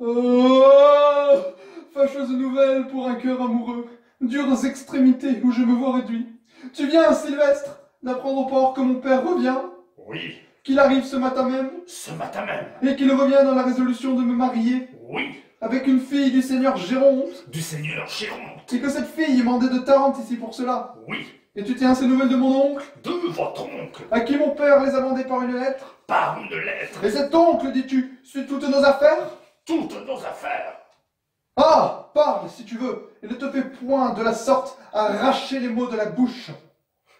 Oh! Fâcheuse nouvelle pour un cœur amoureux, dures extrémités où je me vois réduit. Tu viens, Sylvestre, d'apprendre au port que mon père revient, Oui, qu'il arrive ce matin même, ce matin même. et qu'il revient dans la résolution de me marier Oui, avec une fille du seigneur Géronte, du seigneur Géronte. et que cette fille est mandée de Tarente ici pour cela. Oui, Et tu tiens ces nouvelles de mon oncle, de votre oncle, à qui mon père les a mandées par une lettre. par une lettre, Et cet oncle, dis-tu, suit toutes nos affaires? toutes nos affaires. Ah, parle si tu veux, et ne te fais point de la sorte arracher les mots de la bouche.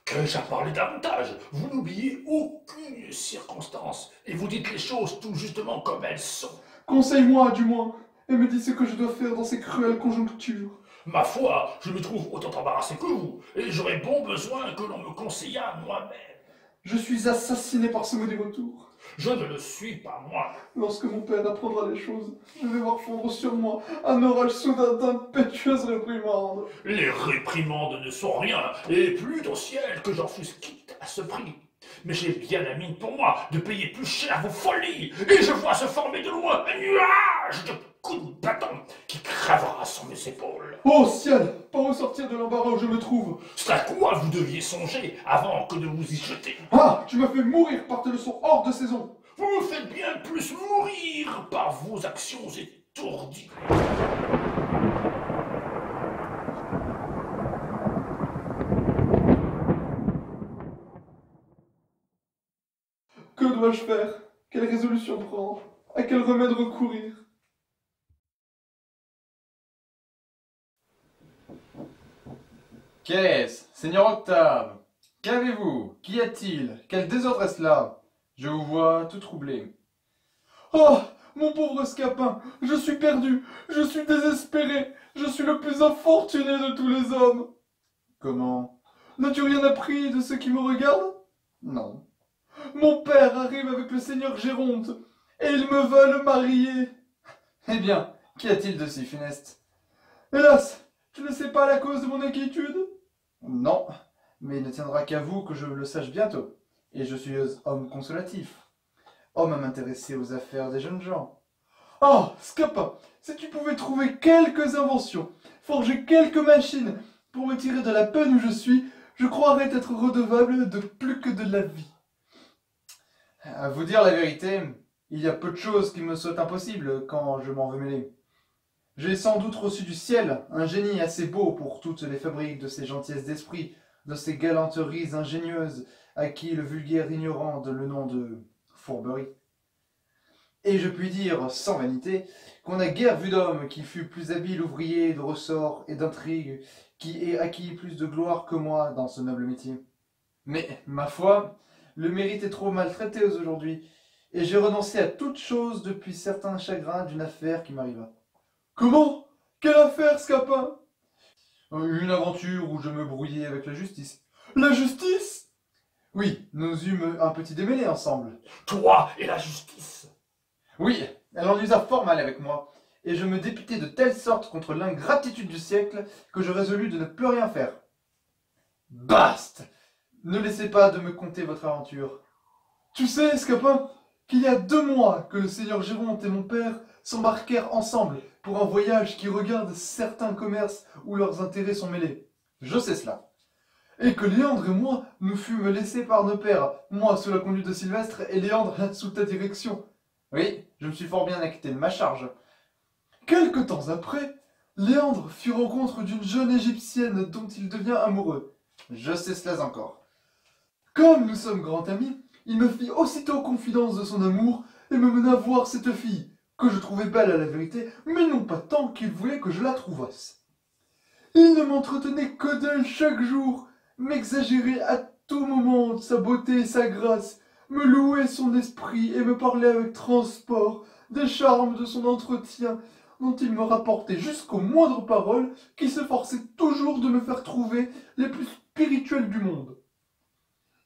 Que-je à parler davantage? Vous n'oubliez aucune circonstance, et vous dites les choses tout justement comme elles sont. Conseille-moi, du moins, et me dis ce que je dois faire dans ces cruelles conjonctures. Ma foi, je me trouve autant embarrassé que vous, et j'aurais bon besoin que l'on me conseillât moi-même. Je suis assassiné par ce maudit retour. Je ne le suis pas moi. Lorsque mon père apprendra les choses, je vais voir fondre sur moi un orage soudain d'impétueuses réprimandes. Les réprimandes ne sont rien, et plus au ciel que j'en fusse quitte à ce prix. Mais j'ai bien la mine pour moi de payer plus cher vos folies, et je vois se former de loin un nuage de coups de bâton qui crèvera sur mes épaules. Oh ciel, par où sortir de l'embarras où je me trouve? C'est à quoi vous deviez songer avant que de vous y jeter. Ah, tu m'as fait mourir par tes leçons hors de saison. Vous me faites bien plus mourir par vos actions étourdies. Que dois-je faire? Quelle résolution prendre? À quel remède recourir? Qu'est-ce, Seigneur Octave? Qu'avez-vous? Qu'y a-t-il? Quel désordre est-ce là? Je vous vois tout troublé. Oh, mon pauvre Scapin, je suis perdu, je suis désespéré, je suis le plus infortuné de tous les hommes. Comment? N'as-tu rien appris de ceux qui me regardent? Non. Mon père arrive avec le seigneur Géronte, et il me veut le marier. Eh bien, qu'y a-t-il de si funeste? Hélas, tu ne sais pas la cause de mon inquiétude? Non, mais il ne tiendra qu'à vous que je le sache bientôt. Et je suis homme consolatif. Homme à m'intéresser aux affaires des jeunes gens. Oh, Scapin, si tu pouvais trouver quelques inventions, forger quelques machines pour me tirer de la peine où je suis, je croirais être redevable de plus que de la vie. À vous dire la vérité, il y a peu de choses qui me soient impossibles quand je m'en veux mêler. J'ai sans doute reçu du ciel un génie assez beau pour toutes les fabriques de ces gentillesses d'esprit, de ces galanteries ingénieuses à qui le vulgaire ignorant donne le nom de fourberie. Et je puis dire, sans vanité, qu'on n'a guère vu d'homme qui fût plus habile ouvrier de ressorts et d'intrigues, qui ait acquis plus de gloire que moi dans ce noble métier. Mais, ma foi, le mérite est trop maltraité aujourd'hui, et j'ai renoncé à toute chose depuis certains chagrins d'une affaire qui m'arriva. Comment? Quelle affaire, Scapin? Une aventure où je me brouillais avec la justice. La justice? Oui, nous eûmes un petit démêlé ensemble. Toi et la justice. Oui, elle en usa fort mal avec moi, et je me dépitai de telle sorte contre l'ingratitude du siècle que je résolus de ne plus rien faire. Bast! Ne laissez pas de me conter votre aventure. Tu sais, Scapin, qu'il y a 2 mois que le seigneur Géronte et mon père s'embarquèrent ensemble pour un voyage qui regarde certains commerces où leurs intérêts sont mêlés. Je sais cela. Et que Léandre et moi nous fûmes laissés par nos pères, moi sous la conduite de Sylvestre et Léandre sous ta direction. Oui, je me suis fort bien acquitté de ma charge. Quelque temps après, Léandre fit rencontre d'une jeune égyptienne dont il devient amoureux. Je sais cela encore. Comme nous sommes grands amis, il me fit aussitôt confidence de son amour et me mena voir cette fille, que je trouvais belle à la vérité, mais non pas tant qu'il voulait que je la trouvasse. Il ne m'entretenait que d'elle chaque jour, m'exagérait à tout moment de sa beauté et sa grâce, me louait son esprit et me parlait avec transport des charmes de son entretien, dont il me rapportait jusqu'aux moindres paroles qui s'efforçaient toujours de me faire trouver les plus spirituelles du monde.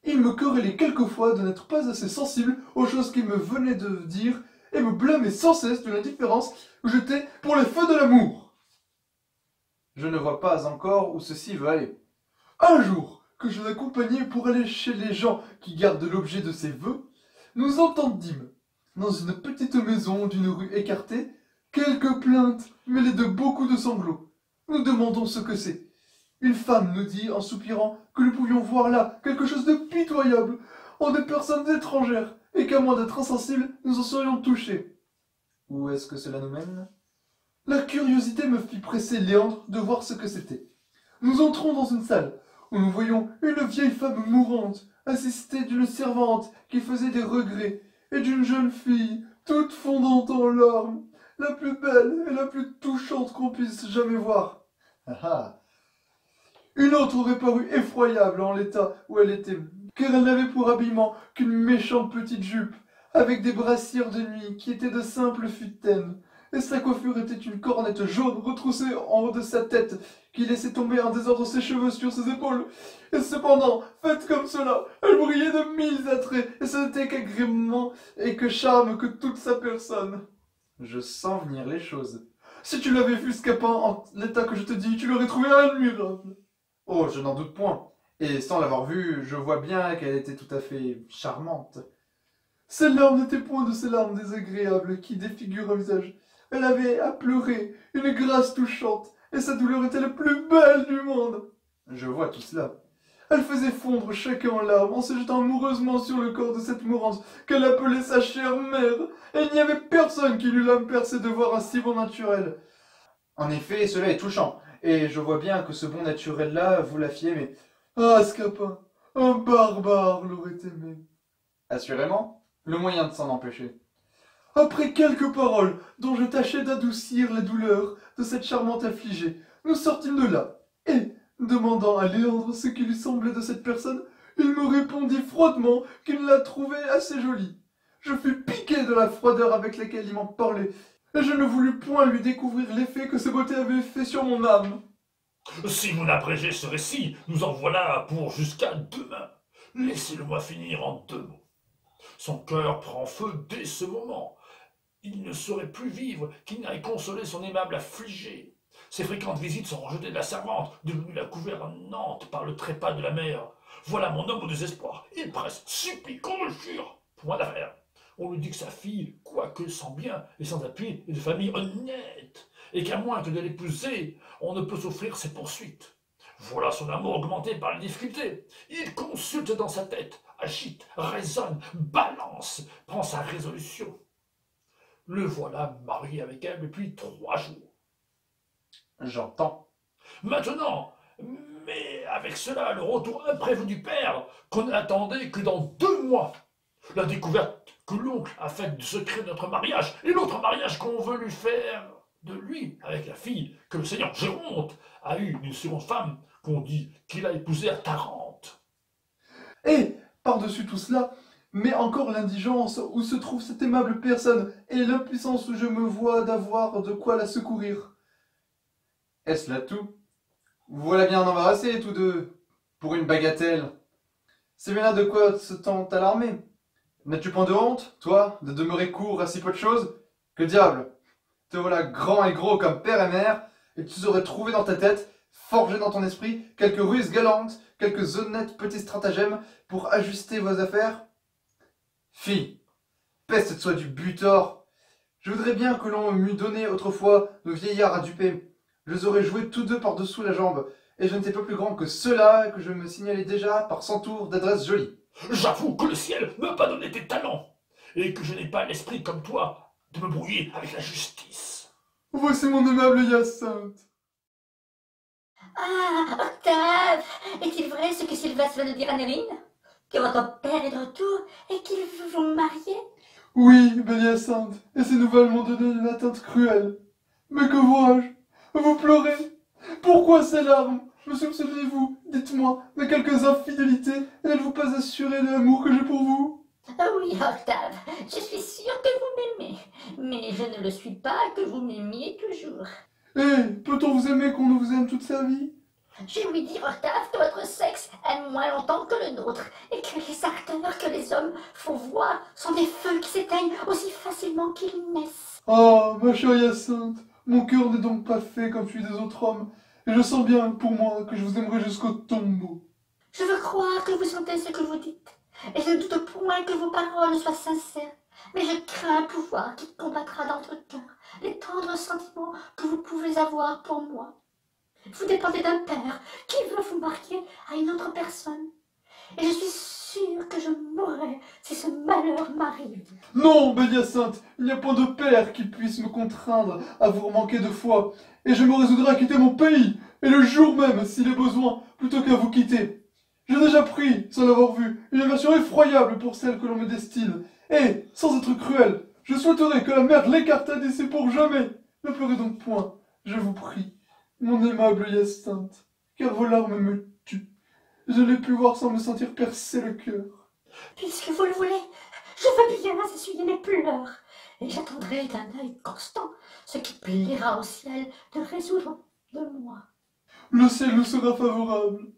Il me querellait quelquefois de n'être pas assez sensible aux choses qu'il me venait de dire et me blâmait sans cesse de l'indifférence que j'étais pour les feux de l'amour. Je ne vois pas encore où ceci veut aller. Un jour, que je l'accompagnais pour aller chez les gens qui gardent l'objet de ses vœux, nous entendîmes, dans une petite maison d'une rue écartée, Quelques plaintes, mêlées de beaucoup de sanglots. Nous demandons ce que c'est. Une femme nous dit, en soupirant, que nous pouvions voir là quelque chose de pitoyable, en des personnes étrangères, et qu'à moins d'être insensibles, nous en serions touchés. Où est-ce que cela nous mène? La curiosité me fit presser Léandre de voir ce que c'était. Nous entrons dans une salle, où nous voyons une vieille femme mourante, assistée d'une servante qui faisait des regrets, et d'une jeune fille, toute fondante en larmes, la plus belle et la plus touchante qu'on puisse jamais voir. Ah ah. Une autre aurait paru effroyable en l'état où elle était, car elle n'avait pour habillement qu'une méchante petite jupe, avec des brassières de nuit qui étaient de simples futaines, et sa coiffure était une cornette jaune retroussée en haut de sa tête, qui laissait tomber en désordre ses cheveux sur ses épaules. Et cependant, faite comme cela, elle brillait de mille attraits, et ce n'était qu'agrément et que charme que toute sa personne. Je sens venir les choses. Si tu l'avais vu, Scapin, en l'état que je te dis, tu l'aurais trouvé admirable. Oh, je n'en doute point. Et sans l'avoir vue, je vois bien qu'elle était tout à fait charmante. Ses larmes n'étaient point de ces larmes désagréables qui défigurent un visage. Elle avait à pleurer, une grâce touchante, et sa douleur était la plus belle du monde. Je vois tout cela. Elle faisait fondre chacun en larmes en se jetant amoureusement sur le corps de cette mourante qu'elle appelait sa chère mère, et il n'y avait personne qui n'eût l'âme percée de voir un si bon naturel. En effet, cela est touchant. Et je vois bien que ce bon naturel-là, vous la fiez aimer. Ah, Scapin, un barbare l'aurait aimé. Assurément, le moyen de s'en empêcher. Après quelques paroles dont je tâchais d'adoucir les douleurs de cette charmante affligée, nous sortîmes de là, et, demandant à Léandre ce qui lui semblait de cette personne, il me répondit froidement qu'il la trouvait assez jolie. Je fus piqué de la froideur avec laquelle il m'en parlait, et je ne voulus point lui découvrir l'effet que ses beautés avaient fait sur mon âme. Si vous n'abrégez ce récit, nous en voilà pour jusqu'à demain. Laissez-le-moi finir en 2 mots. Son cœur prend feu dès ce moment. Il ne saurait plus vivre qu'il n'aille consoler son aimable affligé. Ses fréquentes visites sont rejetées de la servante, devenue la gouvernante par le trépas de la mère. Voilà mon homme au désespoir. Il presse, supplie, conjure. Point d'affaire. On lui dit que sa fille, quoique sans bien et sans appui, est de famille honnête, et qu'à moins que de l'épouser, on ne peut souffrir ses poursuites. Voilà son amour augmenté par les difficultés. Il consulte dans sa tête, agite, raisonne, balance, prend sa résolution. Le voilà marié avec elle depuis 3 jours. J'entends. Maintenant, mais avec cela, le retour imprévu du père, qu'on n'attendait que dans 2 mois. La découverte que l'oncle a faite du secret de notre mariage, et l'autre mariage qu'on veut lui faire de lui avec la fille que le seigneur Géronte a eue d'une seconde femme qu'on dit qu'il a épousée à Tarente. Et, par-dessus tout cela, mais encore l'indigence où se trouve cette aimable personne, et l'impuissance où je me vois d'avoir de quoi la secourir. Est-ce là tout? Vous voilà bien embarrassés, tous deux, pour une bagatelle. C'est bien là de quoi se tant alarmer. N'as-tu point de honte, toi, de demeurer court à si peu de choses? Que diable! Te voilà grand et gros comme père et mère, et tu aurais trouvé dans ta tête, forgé dans ton esprit, quelques ruses galantes, quelques honnêtes petits stratagèmes pour ajuster vos affaires? Fille, peste soit du butor! Je voudrais bien que l'on m'eût donné autrefois nos vieillards à duper. Je les aurais joués tous deux par-dessous la jambe, et je n'étais pas plus grand que ceux-là que je me signalais déjà par 100 tours d'adresse jolie. J'avoue que le ciel m'a pas donné tes talents, et que je n'ai pas l'esprit comme toi de me brouiller avec la justice. Voici mon aimable Hyacinthe. Ah, Octave! Est-il vrai ce que Sylvestre vient de dire à Nérine? Que votre père est de retour et qu'il veut vous marier? Oui, belle Hyacinthe, et ces nouvelles m'ont donné une atteinte cruelle. Mais que vois-je? Vous pleurez? Pourquoi ces larmes? Me soupçonnez-vous, dites-moi, de quelques infidélités, et n'êtes-vous pas assuré de l'amour que j'ai pour vous? Ah oui, Octave, je suis sûre que vous m'aimez, mais je ne le suis pas que vous m'aimiez toujours. Eh, peut-on vous aimer qu'on ne vous aime toute sa vie? Je lui dis, Octave, que votre sexe aime moins longtemps que le nôtre, et que les ardeurs que les hommes font voir sont des feux qui s'éteignent aussi facilement qu'ils naissent. Ah, ma chère Hyacinthe, mon cœur n'est donc pas fait comme celui des autres hommes, et je sens bien, pour moi, que je vous aimerai jusqu'au tombeau. Je veux croire que vous sentez ce que vous dites, et je ne doute point que vos paroles soient sincères. Mais je crains un pouvoir qui combattra dans votre cœur les tendres sentiments que vous pouvez avoir pour moi. Vous dépendez d'un père qui veut vous marier à une autre personne. Et je suis sûre que je mourrai si ce malheur m'arrive. Non, belle Hyacinthe, il n'y a point de père qui puisse me contraindre à vous manquer de foi, et je me résoudrai à quitter mon pays, et le jour même, s'il est besoin, plutôt qu'à vous quitter. J'ai déjà pris, sans l'avoir vu, une aversion effroyable pour celle que l'on me destine, et, sans être cruel, je souhaiterais que la mère l'écartât d'ici pour jamais. Ne pleurez donc point, je vous prie, mon aimable Hyacinthe, car vos larmes me tuent. Je l'ai pu voir sans me sentir percer le cœur. Puisque vous le voulez, je veux bien essuyer mes pleurs, et j'attendrai d'un œil constant ce qui plaira au ciel de résoudre de moi. Le ciel nous sera favorable.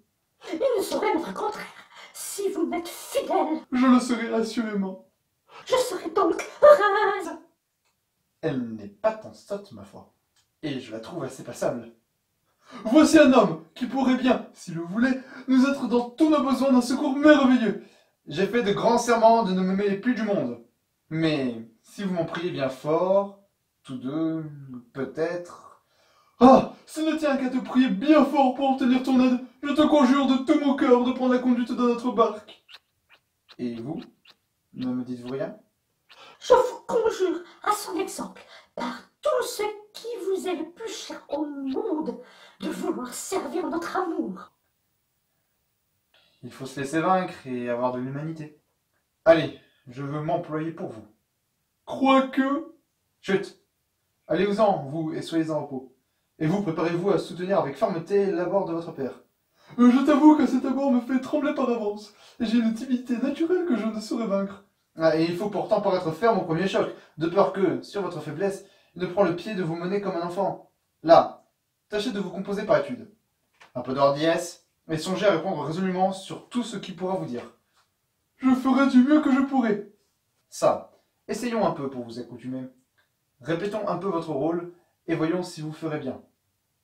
Il ne saurait m'être contraire si vous m'êtes fidèle. Je le serai assurément. Je serai donc heureuse. Elle n'est pas tant sotte, ma foi. Et je la trouve assez passable. Voici un homme qui pourrait bien, s'il le voulait, nous être dans tous nos besoins d'un secours merveilleux. J'ai fait de grands serments de ne me mêler plus du monde. Mais si vous m'en priez bien fort, tous deux, peut-être... Ah, s'il ne tient qu'à te prier bien fort pour obtenir ton aide, je te conjure de tout mon cœur de prendre la conduite de notre barque. Et vous? Ne me dites-vous rien? Je vous conjure, à son exemple, par tout ce qui vous est le plus cher au monde, de vouloir servir notre amour. Il faut se laisser vaincre et avoir de l'humanité. Allez, je veux m'employer pour vous. Quoique... Chut! Allez-vous-en, vous, et soyez en repos. Et vous, préparez-vous à soutenir avec fermeté l'abord de votre père. Je t'avoue que cet abord me fait trembler par avance, et j'ai une timidité naturelle que je ne saurais vaincre. Ah, et il faut pourtant paraître ferme au premier choc, de peur que, sur votre faiblesse, il ne prend le pied de vous mener comme un enfant. Là, tâchez de vous composer par étude. Un peu d'ordinesse, et songez à répondre résolument sur tout ce qu'il pourra vous dire. Je ferai du mieux que je pourrai. Ça, essayons un peu pour vous accoutumer. Répétons un peu votre rôle, et voyons si vous ferez bien.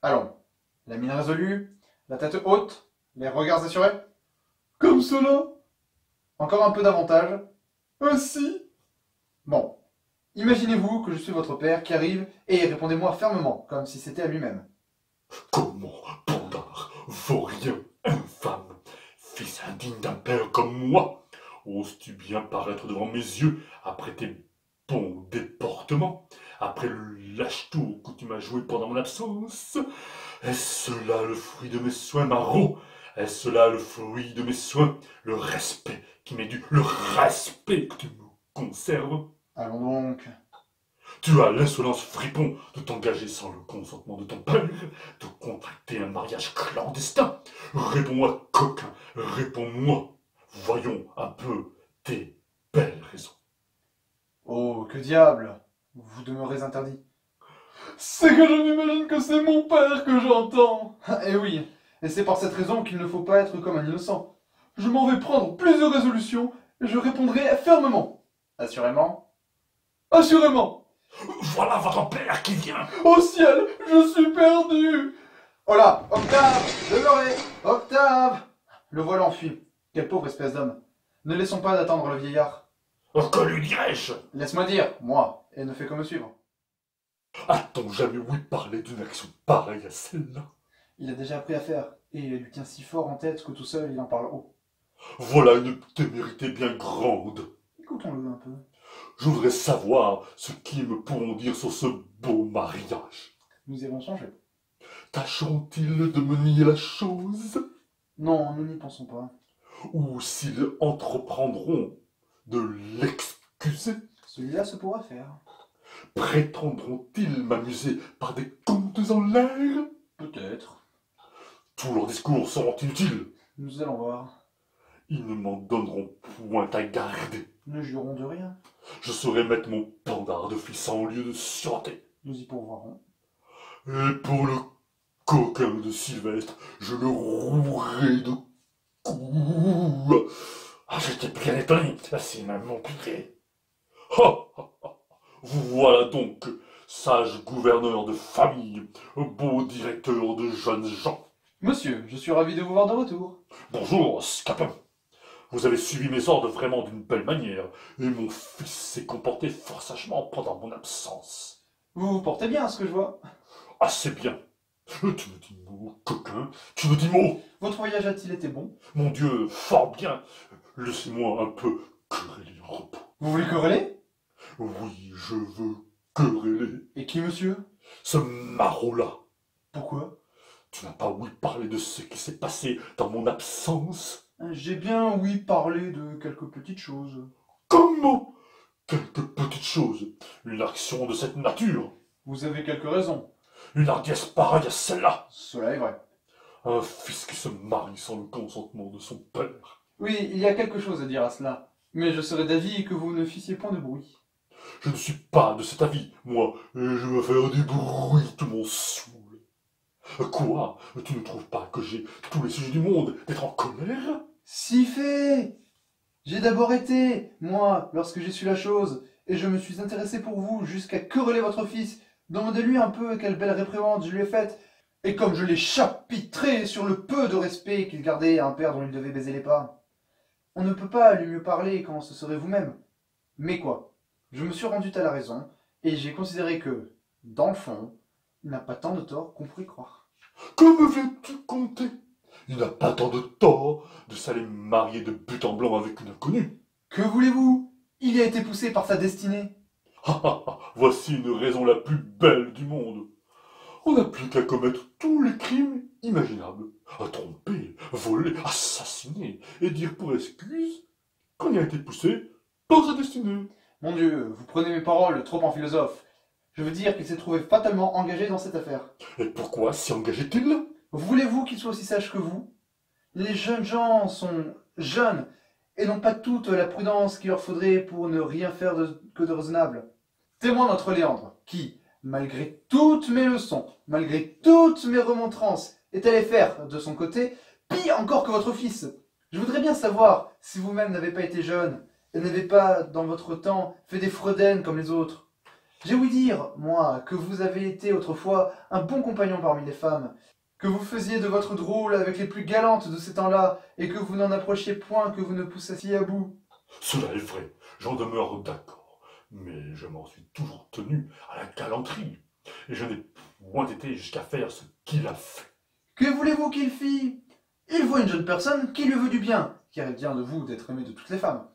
Allons, la mine résolue, la tête haute, les regards assurés. Comme cela. Encore un peu davantage. Ainsi. Bon, imaginez-vous que je suis votre père qui arrive, et répondez-moi fermement, comme si c'était à lui-même. Comment, Pandare, vaurien, infâme, fils indigne d'un père comme moi, oses-tu bien paraître devant mes yeux après tes bons déportements, après le lâche tour que tu m'as joué pendant mon absence? Est-ce là le fruit de mes soins, Marot? Est-ce là le fruit de mes soins? Le respect qui m'est dû, le respect que tu me conserves? Allons donc. Tu as l'insolence fripon de t'engager sans le consentement de ton père, de contracter un mariage clandestin. Réponds-moi, coquin, réponds-moi. Voyons un peu tes belles raisons. Oh, que diable! Vous demeurez interdit. C'est que je m'imagine que c'est mon père que j'entends. Eh oui, et c'est par cette raison qu'il ne faut pas être comme un innocent. Je m'en vais prendre plusieurs résolutions et je répondrai fermement. Assurément. Assurément. Voilà votre père qui vient. Au ciel, je suis perdu. Oh là, Octave! Demeurez! Octave! Le voilà enfui. Quelle pauvre espèce d'homme. Ne laissons pas d'attendre le vieillard. Que lui dirais-je? Laisse-moi dire, moi, et ne fais que me suivre. A-t-on jamais ouï parler d'une action pareille à celle-là? Il a déjà appris à faire, et il lui tient si fort en tête que tout seul il en parle haut. Voilà une témérité bien grande. Écoutons-le un peu. Je voudrais savoir ce qu'ils me pourront dire sur ce beau mariage. Nous y avons songé. Tâcheront-ils de me nier la chose? Non, nous n'y pensons pas. Ou s'ils entreprendront de l'excuser? Celui-là se pourra faire. Prétendront-ils m'amuser par des contes en l'air? Peut-être. Tous leurs discours seront inutiles. Nous allons voir. Ils ne m'en donneront point à garder. Ne jurons de rien. Je saurai mettre mon pendard de fils en lieu de sûreté. Nous y pourvoirons. Et pour le coquin de Sylvestre, je le rouerai de coups. Ah, j'étais bien étonné, c'est même mon piqué. Voilà donc, sage gouverneur de famille, beau directeur de jeunes gens. Monsieur, je suis ravi de vous voir de retour. Bonjour, Scapin. Vous avez suivi mes ordres vraiment d'une belle manière, et mon fils s'est comporté fort sagement pendant mon absence. Vous vous portez bien, à ce que je vois. Assez bien. Tu me dis mot, coquin, tu me dis mot. Votre voyage a-t-il été bon? Mon Dieu, fort bien. Laissez-moi un peu quereller en repos. Vous voulez quereller? Oui, je veux quereller. Et qui, monsieur? Ce maraud-là. Pourquoi? Tu n'as pas ouï parler de ce qui s'est passé dans mon absence? J'ai bien, oui, parlé de quelques petites choses. Comment? Quelques petites choses. Une action de cette nature. Vous avez quelques raisons. Une hardiesse pareille à celle-là. Cela est vrai. Un fils qui se marie sans le consentement de son père. Oui, il y a quelque chose à dire à cela. Mais je serais d'avis que vous ne fissiez point de bruit. Je ne suis pas de cet avis, moi, et je veux faire du bruit, tout mon saoul. Quoi? Tu ne trouves pas que j'ai tous les sujets du monde d'être en colère? Si fait! J'ai d'abord été, moi, lorsque j'ai su la chose, et je me suis intéressé pour vous jusqu'à quereller votre fils. Demandez-lui un peu quelle belle réprimande je lui ai faite, et comme je l'ai chapitré sur le peu de respect qu'il gardait à un père dont il devait baiser les pas. On ne peut pas lui mieux parler quand ce serait vous-même. Mais quoi? Je me suis rendu à la raison, et j'ai considéré que, dans le fond, il n'a pas tant de tort qu'on pourrait croire. Que me viens-tu conter? Il n'a pas tant de tort de s'aller marier de but en blanc avec une inconnue. Que voulez-vous? Il y a été poussé par sa destinée. Voici une raison la plus belle du monde. On n'a plus qu'à commettre tous les crimes imaginables. À tromper, voler, assassiner, et dire pour excuse qu'on y a été poussé par sa destinée. Mon Dieu, vous prenez mes paroles trop en philosophe. Je veux dire qu'il s'est trouvé fatalement engagé dans cette affaire. Et pourquoi s'y engageait-il? Voulez-vous qu'il soit aussi sage que vous? Les jeunes gens sont jeunes et n'ont pas toute la prudence qu'il leur faudrait pour ne rien faire que de raisonnable. Témoin notre Léandre, qui, malgré toutes mes leçons, malgré toutes mes remontrances, est allé faire, de son côté, pire encore que votre fils. Je voudrais bien savoir si vous-même n'avez pas été jeune et n'avez pas, dans votre temps, fait des fredaines comme les autres. J'ai ouï dire, moi, que vous avez été autrefois un bon compagnon parmi les femmes, que vous faisiez de votre drôle avec les plus galantes de ces temps-là, et que vous n'en approchiez point que vous ne poussiez à bout. Cela est vrai, j'en demeure d'accord, mais je m'en suis toujours tenu à la galanterie, et je n'ai point été jusqu'à faire ce qu'il a fait. Que voulez-vous qu'il fît? Il voit une jeune personne qui lui veut du bien, car il vient de vous d'être aimé de toutes les femmes.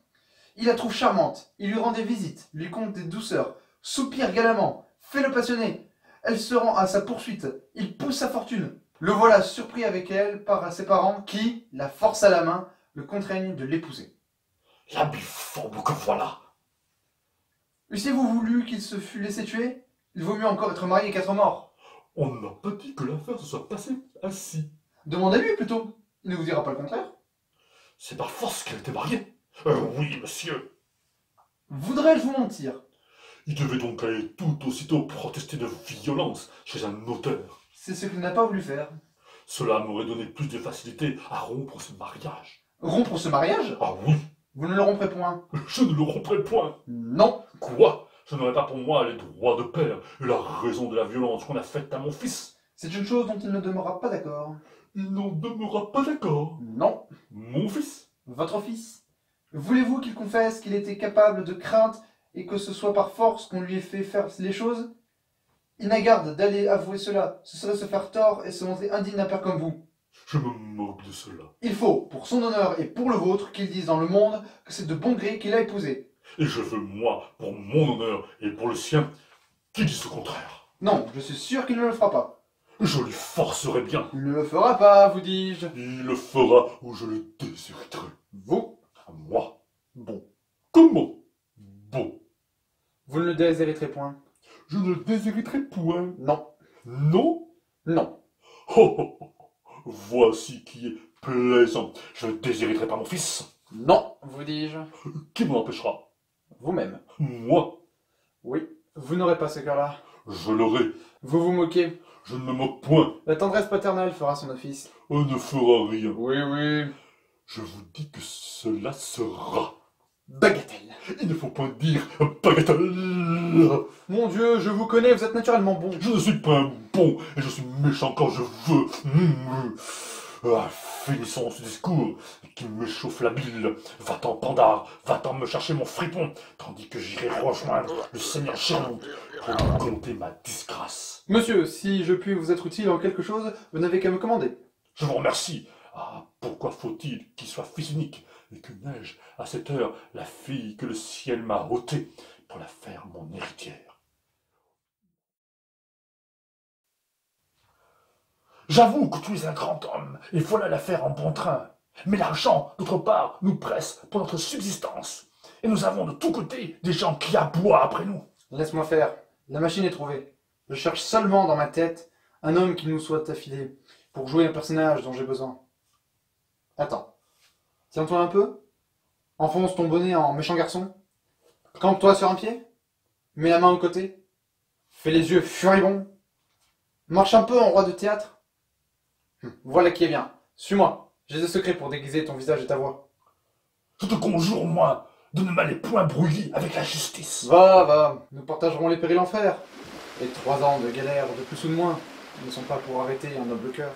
Il la trouve charmante, il lui rend des visites, lui conte des douceurs, soupire galamment, fait le passionné. Elle se rend à sa poursuite, il pousse sa fortune. Le voilà surpris avec elle par ses parents qui, la force à la main, le contraignent de l'épouser. La biforme que voilà! Eussiez-vous voulu qu'il se fût laissé tuer? Il vaut mieux encore être marié qu'être mort. On n'a pas dit que l'affaire se soit passée ainsi. Demandez-lui plutôt, il ne vous dira pas le contraire. C'est par force qu'elle était mariée. Oui, monsieur. Voudrais-je vous mentir? Il devait donc aller tout aussitôt protester de violence chez un notaire. C'est ce qu'il n'a pas voulu faire. Cela m'aurait donné plus de facilité à rompre ce mariage. Rompre ce mariage? Ah oui, Vous ne le romprez point. je ne le romprai point. Non. Quoi? Je n'aurai pas pour moi les droits de père et la raison de la violence qu'on a faite à mon fils. C'est une chose dont il ne demeurera pas d'accord. Il n'en demeurera pas d'accord. Non. Mon fils? Votre fils? Voulez-vous qu'il confesse qu'il était capable de crainte et que ce soit par force qu'on lui ait fait faire les choses? Il n'a garde d'aller avouer cela, ce serait se faire tort et se montrer indigne d'un père comme vous. Je me moque de cela. Il faut, pour son honneur et pour le vôtre, qu'il dise dans le monde que c'est de bon gré qu'il a épousé. Et je veux, moi, pour mon honneur et pour le sien, qu'il dise le contraire. Non, je suis sûr qu'il ne le fera pas. Je lui forcerai bien. Il ne le fera pas, vous dis-je. Il le fera ou je le déshériterai. Vous? À moi. Bon. Comment? Bon. Vous ne le déshériterez point. Je ne le déshériterai point. Non. Non? Non. Oh, oh, oh. Voici qui est plaisant. Je ne déshériterai pas mon fils. Non, vous dis-je. Qui m'en empêchera? Vous-même. Moi. Oui, vous n'aurez pas ce cœur-là. Je l'aurai. Vous vous moquez. Je ne me moque point. La tendresse paternelle fera son office. On ne fera rien. Oui, oui. Je vous dis que cela sera. Bagatelle. Il ne faut point dire bagatelle. Mon Dieu, je vous connais, vous êtes naturellement bon. Je ne suis pas un bon et je suis méchant quand je veux. Ah, finissons ce discours qui me chauffe la bile. Va-t'en, Pandare, va-t'en me chercher mon fripon, tandis que j'irai rejoindre le seigneur Sherlock pour lui conter ma disgrâce. Monsieur, si je puis vous être utile en quelque chose, vous n'avez qu'à me commander. Je vous remercie. Ah, pourquoi faut-il qu'il soit fils unique et que n'ai-je à cette heure la fille que le ciel m'a ôtée pour la faire mon héritière? J'avoue que tu es un grand homme, et voilà l'affaire en bon train. Mais l'argent, d'autre part, nous presse pour notre subsistance. Et nous avons de tous côtés des gens qui aboient après nous. Laisse-moi faire. La machine est trouvée. Je cherche seulement dans ma tête un homme qui nous soit affilé pour jouer un personnage dont j'ai besoin. Attends. Tiens-toi un peu. Enfonce ton bonnet en méchant garçon. Campe-toi sur un pied. Mets la main au côté. Fais les yeux furibonds. Marche un peu en roi de théâtre. Voilà qui est bien. Suis-moi. J'ai des secrets pour déguiser ton visage et ta voix. Je te conjure, moi, de ne m'aller point brouiller avec la justice. Va. Nous partagerons les périls en fer. Et 3 ans de galère de plus ou de moins ne sont pas pour arrêter un noble cœur.